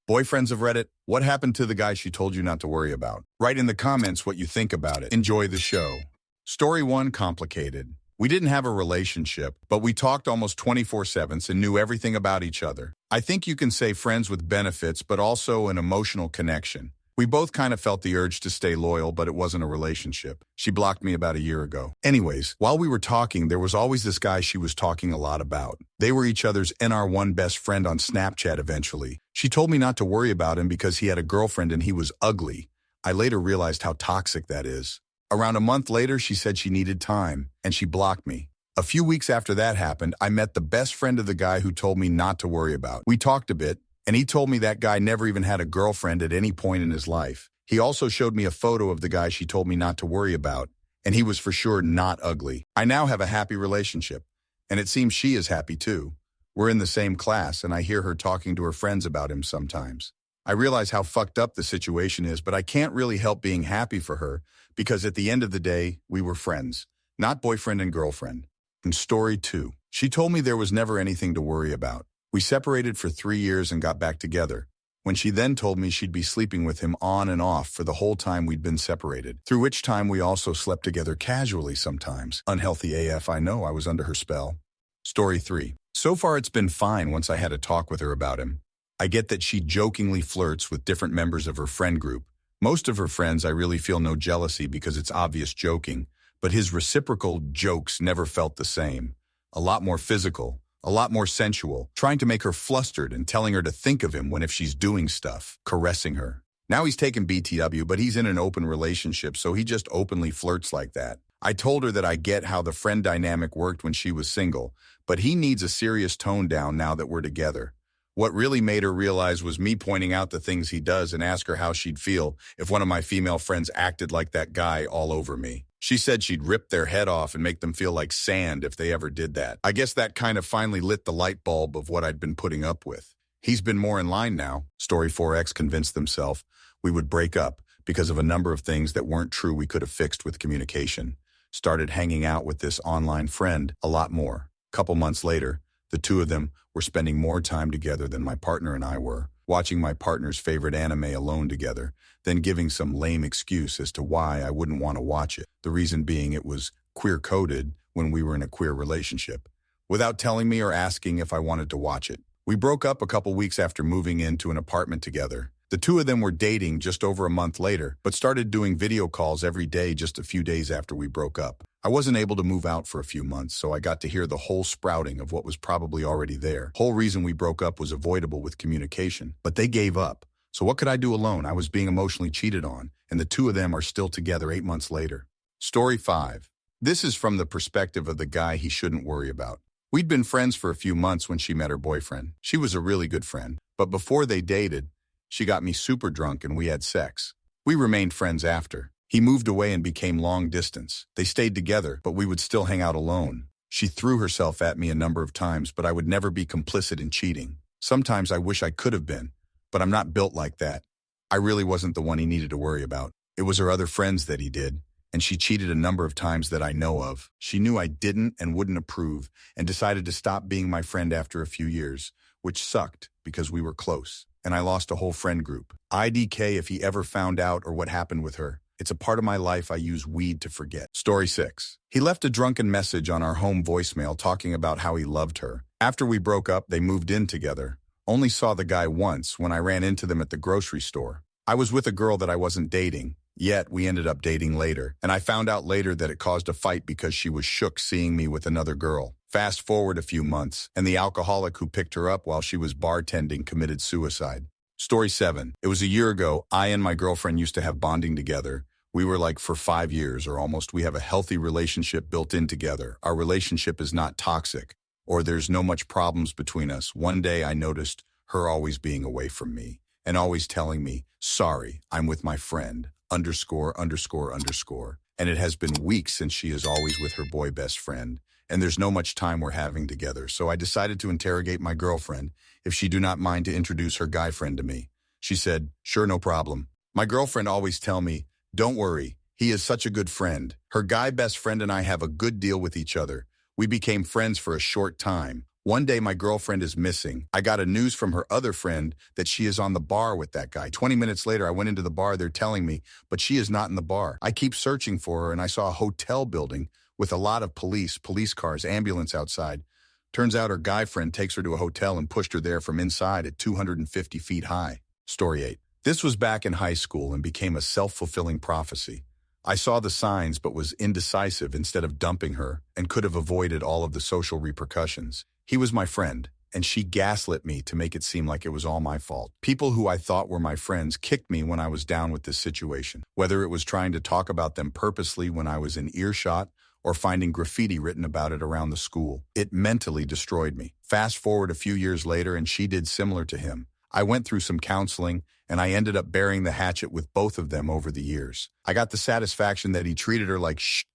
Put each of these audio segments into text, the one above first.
Boyfriends of Reddit, what happened to the guy she told you not to worry about? Write in the comments what you think about it. Enjoy the show. Story 1, complicated. We didn't have a relationship, but we talked almost 24/7 and knew everything about each other. I think you can say friends with benefits, but also an emotional connection. We both kind of felt the urge to stay loyal, but it wasn't a relationship. She blocked me about a year ago. Anyways, while we were talking, there was always this guy she was talking a lot about. They were each other's NR1 best friend on Snapchat eventually. She told me not to worry about him because he had a girlfriend and he was ugly. I later realized how toxic that is. Around a month later, she said she needed time, and she blocked me. A few weeks after that happened, I met the best friend of the guy who told me not to worry about. We talked a bit, and he told me that guy never even had a girlfriend at any point in his life. He also showed me a photo of the guy she told me not to worry about, and he was for sure not ugly. I now have a happy relationship, and it seems she is happy too. We're in the same class, and I hear her talking to her friends about him sometimes. I realize how fucked up the situation is, but I can't really help being happy for her because at the end of the day, we were friends, not boyfriend and girlfriend. And story 2. She told me there was never anything to worry about. We separated for 3 years and got back together, when she then told me she'd be sleeping with him on and off for the whole time we'd been separated, through which time we also slept together casually sometimes. Unhealthy AF, I know, I was under her spell. Story 3. So far it's been fine once I had a talk with her about him. I get that she jokingly flirts with different members of her friend group. Most of her friends I really feel no jealousy because it's obvious joking, but his reciprocal jokes never felt the same. A lot more physical. A lot more sensual, trying to make her flustered and telling her to think of him when if she's doing stuff, caressing her. Now he's taken BTW, but he's in an open relationship, so he just openly flirts like that. I told her that I get how the friend dynamic worked when she was single, but he needs a serious tone down now that we're together. What really made her realize was me pointing out the things he does and ask her how she'd feel if one of my female friends acted like that guy all over me. She said she'd rip their head off and make them feel like sand if they ever did that. I guess that kind of finally lit the light bulb of what I'd been putting up with. He's been more in line now. Story 4X convinced themselves we would break up because of a number of things that weren't true we could have fixed with communication. Started hanging out with this online friend a lot more. Couple months later, the two of them were spending more time together than my partner and I were, watching my partner's favorite anime alone together, then giving some lame excuse as to why I wouldn't want to watch it. The reason being it was queer-coded when we were in a queer relationship, without telling me or asking if I wanted to watch it. We broke up a couple weeks after moving into an apartment together. The two of them were dating just over a month later, but started doing video calls every day just a few days after we broke up. I wasn't able to move out for a few months, so I got to hear the whole sprouting of what was probably already there. Whole reason we broke up was avoidable with communication, but they gave up. So what could I do alone? I was being emotionally cheated on, and the two of them are still together 8 months later. Story 5. This is from the perspective of the guy he shouldn't worry about. We'd been friends for a few months when she met her boyfriend. She was a really good friend, but before they dated, she got me super drunk and we had sex. We remained friends after. He moved away and became long distance. They stayed together, but we would still hang out alone. She threw herself at me a number of times, but I would never be complicit in cheating. Sometimes I wish I could have been, but I'm not built like that. I really wasn't the one he needed to worry about. It was her other friends that he did, and she cheated a number of times that I know of. She knew I didn't and wouldn't approve and decided to stop being my friend after a few years, which sucked because we were close, and I lost a whole friend group. IDK if he ever found out or what happened with her. It's a part of my life I use weed to forget. Story 6. He left a drunken message on our home voicemail talking about how he loved her. After we broke up, they moved in together. Only saw the guy once when I ran into them at the grocery store. I was with a girl that I wasn't dating, yet we ended up dating later. And I found out later that it caused a fight because she was shook seeing me with another girl. Fast forward a few months, and the alcoholic who picked her up while she was bartending committed suicide. Story 7. It was a year ago. I and my girlfriend used to have bonding together. We were like for 5 years or almost. We have a healthy relationship built in together. Our relationship is not toxic, or there's no much problems between us. One day I noticed her always being away from me and always telling me, sorry, I'm with my friend, ____. And it has been weeks since she is always with her boy best friend. And there's no much time we're having together, so I decided to interrogate my girlfriend if she do not mind to introduce her guy friend to me. She said, sure, no problem. My girlfriend always tell me, don't worry, he is such a good friend. Her guy best friend and I have a good deal with each other. We became friends for a short time. One day my girlfriend is missing. I got a news from her other friend that she is on the bar with that guy. 20 minutes later, I went into the bar, they're telling me, but she is not in the bar. I keep searching for her and I saw a hotel building with a lot of police cars, ambulance outside. Turns out her guy friend takes her to a hotel and pushed her there from inside at 250 feet high. Story 8. This was back in high school and became a self-fulfilling prophecy. I saw the signs but was indecisive instead of dumping her and could have avoided all of the social repercussions. He was my friend, and she gaslit me to make it seem like it was all my fault. People who I thought were my friends kicked me when I was down with this situation, whether it was trying to talk about them purposely when I was in earshot or finding graffiti written about it around the school. It mentally destroyed me. Fast forward a few years later and she did similar to him. I went through some counseling and I ended up burying the hatchet with both of them over the years. I got the satisfaction that he treated her like shit,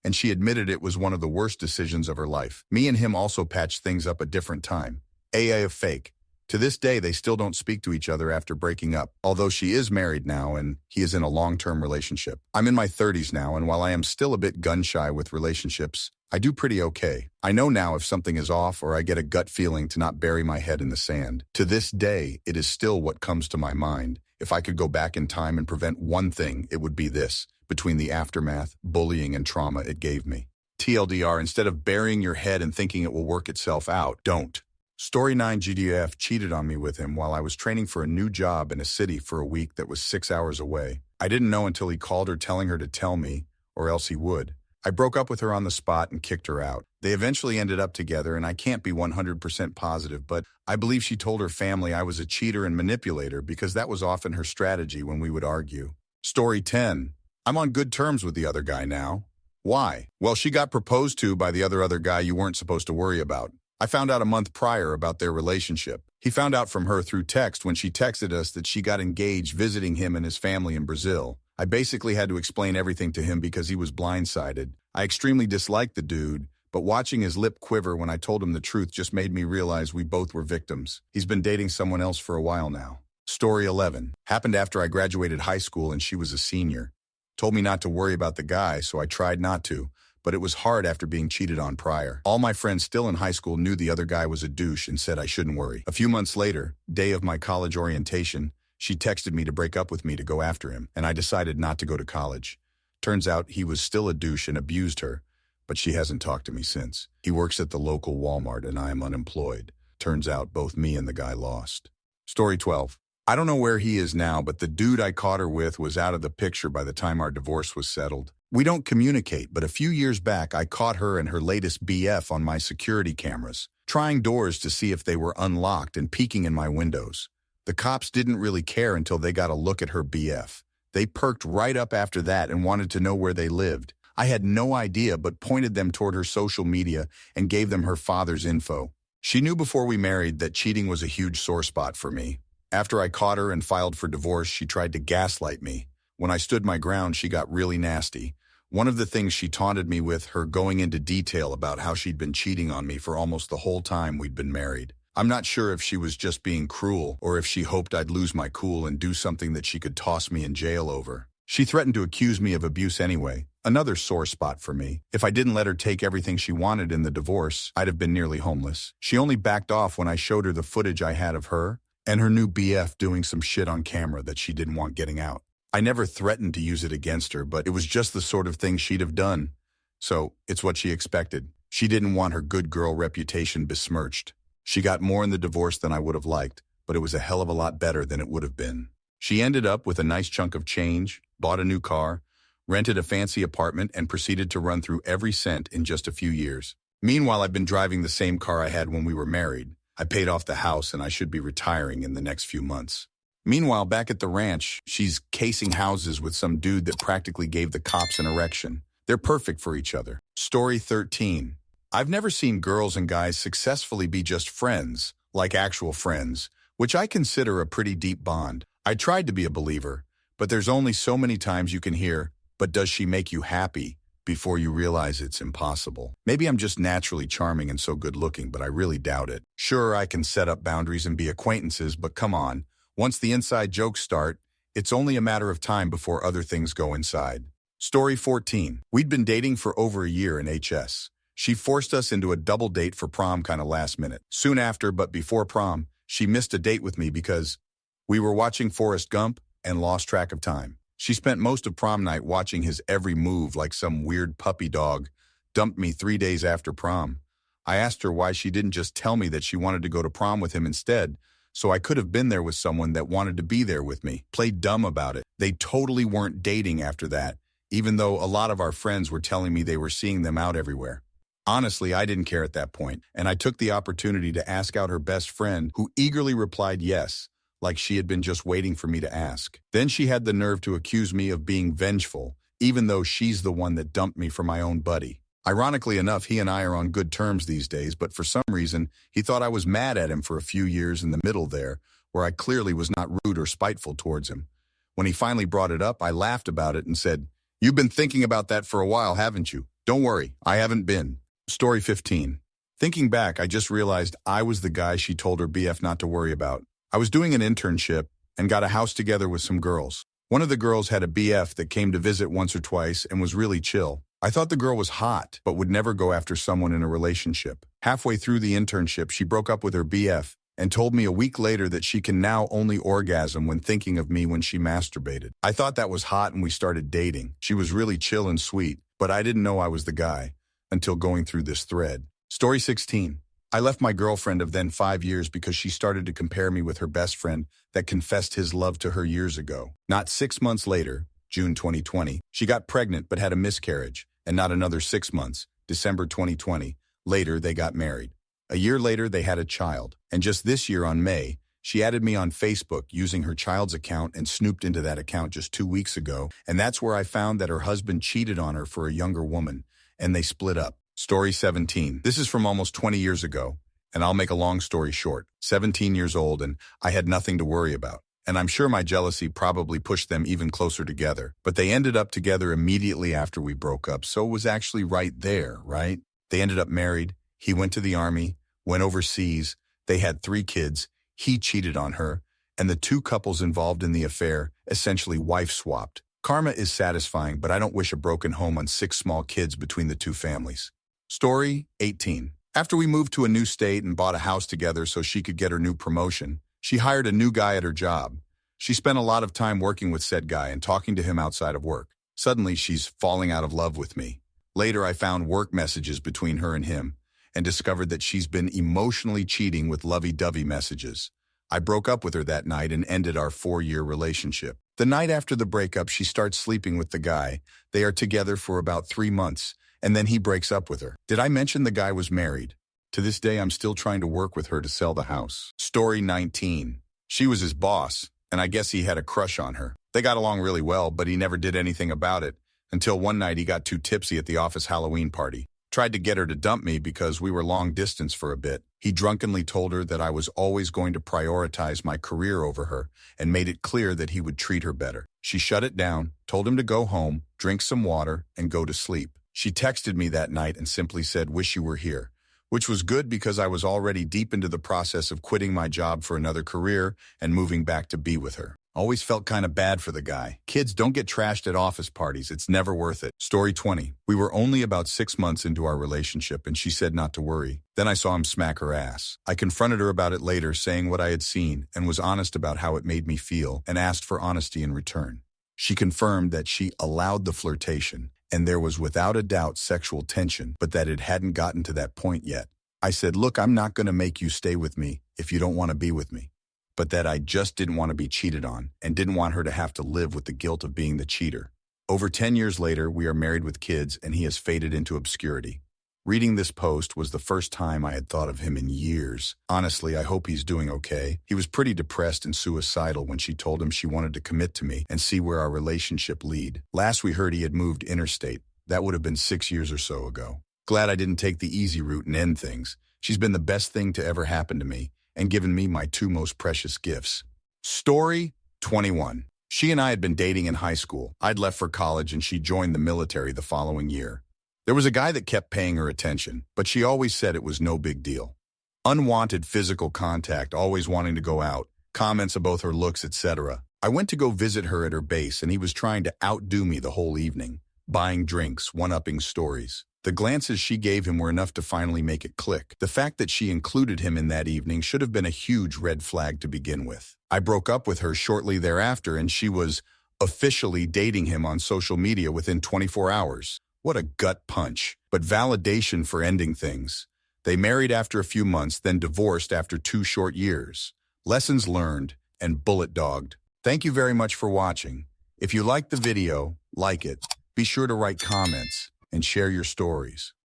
and she admitted it was one of the worst decisions of her life. Me and him also patched things up a different time. AA of fake. To this day, they still don't speak to each other after breaking up, although she is married now and he is in a long-term relationship. I'm in my 30s now, and while I am still a bit gun-shy with relationships, I do pretty okay. I know now if something is off or I get a gut feeling to not bury my head in the sand. To this day, it is still what comes to my mind. If I could go back in time and prevent one thing, it would be this, between the aftermath, bullying, and trauma it gave me. TLDR, instead of burying your head and thinking it will work itself out, don't. Story 9. GDF cheated on me with him while I was training for a new job in a city for a week that was 6 hours away. I didn't know until he called her telling her to tell me, or else he would. I broke up with her on the spot and kicked her out. They eventually ended up together, and I can't be 100% positive, but I believe she told her family I was a cheater and manipulator because that was often her strategy when we would argue. Story 10. I'm on good terms with the other guy now. Why? Well, she got proposed to by the other guy you weren't supposed to worry about. I found out a month prior about their relationship. He found out from her through text when she texted us that she got engaged visiting him and his family in Brazil. I basically had to explain everything to him because he was blindsided. I extremely disliked the dude, but watching his lip quiver when I told him the truth just made me realize we both were victims. He's been dating someone else for a while now. Story 11. Happened after I graduated high school and she was a senior. Told me not to worry about the guy, so I tried not to. But it was hard after being cheated on prior. All my friends still in high school knew the other guy was a douche and said I shouldn't worry. A few months later, day of my college orientation, she texted me to break up with me to go after him, and I decided not to go to college. Turns out he was still a douche and abused her, but she hasn't talked to me since. He works at the local Walmart and I am unemployed. Turns out both me and the guy lost. Story 12. I don't know where he is now, but the dude I caught her with was out of the picture by the time our divorce was settled. We don't communicate, but a few years back, I caught her and her latest BF on my security cameras, trying doors to see if they were unlocked and peeking in my windows. The cops didn't really care until they got a look at her BF. They perked right up after that and wanted to know where they lived. I had no idea, but pointed them toward her social media and gave them her father's info. She knew before we married that cheating was a huge sore spot for me. After I caught her and filed for divorce, she tried to gaslight me. When I stood my ground, she got really nasty. One of the things she taunted me with, her going into detail about how she'd been cheating on me for almost the whole time we'd been married. I'm not sure if she was just being cruel or if she hoped I'd lose my cool and do something that she could toss me in jail over. She threatened to accuse me of abuse anyway, another sore spot for me. If I didn't let her take everything she wanted in the divorce, I'd have been nearly homeless. She only backed off when I showed her the footage I had of her and her new BF doing some shit on camera that she didn't want getting out. I never threatened to use it against her, but it was just the sort of thing she'd have done. So, it's what she expected. She didn't want her good girl reputation besmirched. She got more in the divorce than I would have liked, but it was a hell of a lot better than it would have been. She ended up with a nice chunk of change, bought a new car, rented a fancy apartment, and proceeded to run through every cent in just a few years. Meanwhile, I've been driving the same car I had when we were married. I paid off the house and I should be retiring in the next few months. Meanwhile, back at the ranch, she's casing houses with some dude that practically gave the cops an erection. They're perfect for each other. Story 13. I've never seen girls and guys successfully be just friends, like actual friends, which I consider a pretty deep bond. I tried to be a believer, but there's only so many times you can hear, "But does she make you happy?" before you realize it's impossible. Maybe I'm just naturally charming and so good looking, but I really doubt it. Sure, I can set up boundaries and be acquaintances, but come on. Once the inside jokes start, it's only a matter of time before other things go inside. Story 14. We'd been dating for over a year in HS. She forced us into a double date for prom kind of last minute. Soon after, but before prom, she missed a date with me because we were watching Forrest Gump and lost track of time. She spent most of prom night watching his every move like some weird puppy dog, dumped me 3 days after prom. I asked her why she didn't just tell me that she wanted to go to prom with him instead, so I could have been there with someone that wanted to be there with me. Played dumb about it. They totally weren't dating after that, even though a lot of our friends were telling me they were seeing them out everywhere. Honestly, I didn't care at that point, and I took the opportunity to ask out her best friend, who eagerly replied yes, like she had been just waiting for me to ask. Then she had the nerve to accuse me of being vengeful, even though she's the one that dumped me for my own buddy. Ironically enough, he and I are on good terms these days, but for some reason, he thought I was mad at him for a few years in the middle there, where I clearly was not rude or spiteful towards him. When he finally brought it up, I laughed about it and said, "You've been thinking about that for a while, haven't you? Don't worry, I haven't been." Story 15. Thinking back, I just realized I was the guy she told her BF not to worry about. I was doing an internship and got a house together with some girls. One of the girls had a BF that came to visit once or twice and was really chill. I thought the girl was hot, but would never go after someone in a relationship. Halfway through the internship, she broke up with her BF and told me a week later that she can now only orgasm when thinking of me when she masturbated. I thought that was hot and we started dating. She was really chill and sweet, but I didn't know I was the guy until going through this thread. Story 16. I left my girlfriend of then 5 years because she started to compare me with her best friend that confessed his love to her years ago. Not 6 months later, June 2020, she got pregnant but had a miscarriage, and not another 6 months, December 2020, later they got married. A year later, they had a child, and just this year on May, she added me on Facebook using her child's account and snooped into that account just 2 weeks ago, and that's where I found that her husband cheated on her for a younger woman, and they split up. Story 17. This is from almost 20 years ago, and I'll make a long story short. 17 years old, and I had nothing to worry about. And I'm sure my jealousy probably pushed them even closer together. But they ended up together immediately after we broke up, so it was actually right there, right? They ended up married. He went to the army, went overseas. They had 3 kids. He cheated on her, and the 2 couples involved in the affair essentially wife-swapped. Karma is satisfying, but I don't wish a broken home on 6 small kids between the 2 families. Story 18. After we moved to a new state and bought a house together so she could get her new promotion, she hired a new guy at her job. She spent a lot of time working with said guy and talking to him outside of work. Suddenly, she's falling out of love with me. Later, I found work messages between her and him and discovered that she's been emotionally cheating with lovey-dovey messages. I broke up with her that night and ended our 4-year relationship. The night after the breakup, she starts sleeping with the guy. They are together for about 3 months, and then he breaks up with her. Did I mention the guy was married? To this day, I'm still trying to work with her to sell the house. Story 19. She was his boss, and I guess he had a crush on her. They got along really well, but he never did anything about it, until one night he got too tipsy at the office Halloween party. Tried to get her to dump me because we were long distance for a bit. He drunkenly told her that I was always going to prioritize my career over her and made it clear that he would treat her better. She shut it down, told him to go home, drink some water, and go to sleep. She texted me that night and simply said, "Wish you were here," which was good because I was already deep into the process of quitting my job for another career and moving back to be with her. Always felt kind of bad for the guy. Kids, don't get trashed at office parties. It's never worth it. Story 20. We were only about 6 months into our relationship and she said not to worry. Then I saw him smack her ass. I confronted her about it later, saying what I had seen and was honest about how it made me feel and asked for honesty in return. She confirmed that she allowed the flirtation and there was without a doubt sexual tension, but that it hadn't gotten to that point yet. I said, "Look, I'm not going to make you stay with me if you don't want to be with me," but that I just didn't want to be cheated on and didn't want her to have to live with the guilt of being the cheater. Over 10 years later, we are married with kids and he has faded into obscurity. Reading this post was the first time I had thought of him in years. Honestly, I hope he's doing okay. He was pretty depressed and suicidal when she told him she wanted to commit to me and see where our relationship lead. Last we heard he had moved interstate. That would have been 6 years or so ago. Glad I didn't take the easy route and end things. She's been the best thing to ever happen to me and given me my 2 most precious gifts. Story 21. She and I had been dating in high school. I'd left for college and she joined the military the following year. There was a guy that kept paying her attention, but she always said it was no big deal. Unwanted physical contact, always wanting to go out, comments about her looks, etc. I went to go visit her at her base and he was trying to outdo me the whole evening, buying drinks, one-upping stories. The glances she gave him were enough to finally make it click. The fact that she included him in that evening should have been a huge red flag to begin with. I broke up with her shortly thereafter, and she was officially dating him on social media within 24 hours. What a gut punch. But validation for ending things. They married after a few months, then divorced after 2 short years. Lessons learned and bullet dogged. Thank you very much for watching. If you liked the video, like it. Be sure to write comments and share your stories.